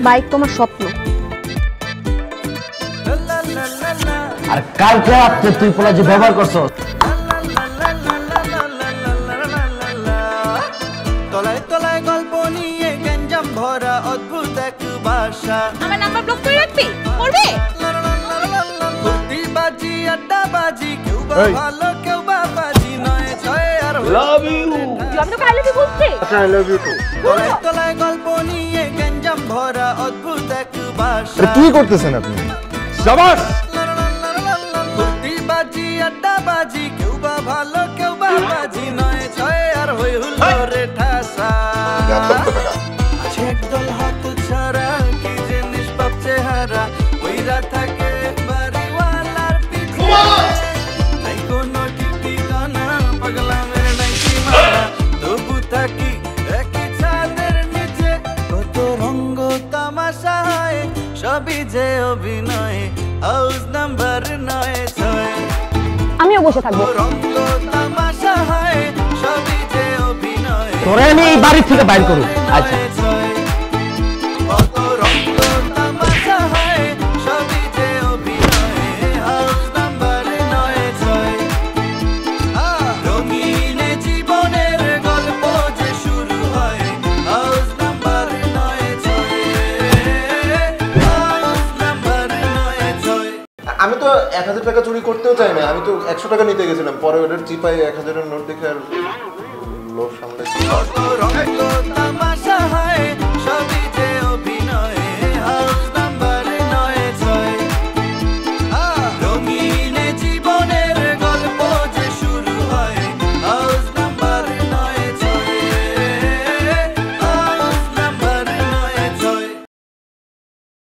Bike তোমার স্বপ্ন, আর কালকে রাত্রে তুই পোলা যে ব্যবহার করছো, তলায় তলায় গল্প নিয়ে গঞ্জাম ভরা অদ্ভুত এক ভাষা। আমার নাম্বার ব্লক করে রাখবি, করবে ফুর্তি বাজি আড্ডা বাজি, কেউ বা ভালো কেউ বা বাজি, নয় ছয় আর লাভ ইউ। আমি তো কাইলে বলছি আই লাভ ইউ টু। তলায় তলায় গল্প নিয়ে গঞ্জাম ভরা অদ্ভুত এক ভাষা। কি করতেছেন আপনি? শাবাশ। ফুর্তি বাজি আড্ডা বাজি, কেউ বা ভালো কেউ বা বাজি, নয় ছয় আর হই হুল্লোড়ে ঠাসা। আছে একদল হাত ছাড়া, কি জিনিস বাপ চেহারা, ওইরা থাকে বাড়িওয়ালার পিছে। নাই কোনো ঠিকানা, পাগলামের নাই সীমানা, তবু থাকি একই ছাদের নিচে। কত রঙ্গ তামাশা হয়, সবই যে অভিনয়, হাউস নাম্বার 9-6। আমিও বসে থাকবো। রঙ্গ তামাশা হয়, সবই যে অভিনয়, তোরে আমি এই বাড়ি থেকে বাইর করব। আচ্ছা, কত রঙ্গ তামাশা হয়, সবই যে অভিনয়, হাউস নাম্বার 9-6। রঙিন জীবনের গল্প যে শুরু হয়, হাউস নাম্বার 9-6, হাউস নাম্বার 9-6। আমি তো 1000 টাকা চুরি করতেও চাই না, আমি তো 100 টাকা নিতে গেছিলাম, পরে ওটার চিপাই 1000 এর নোট দেখে আর লোভ সামলাইছি। কত রঙ্গ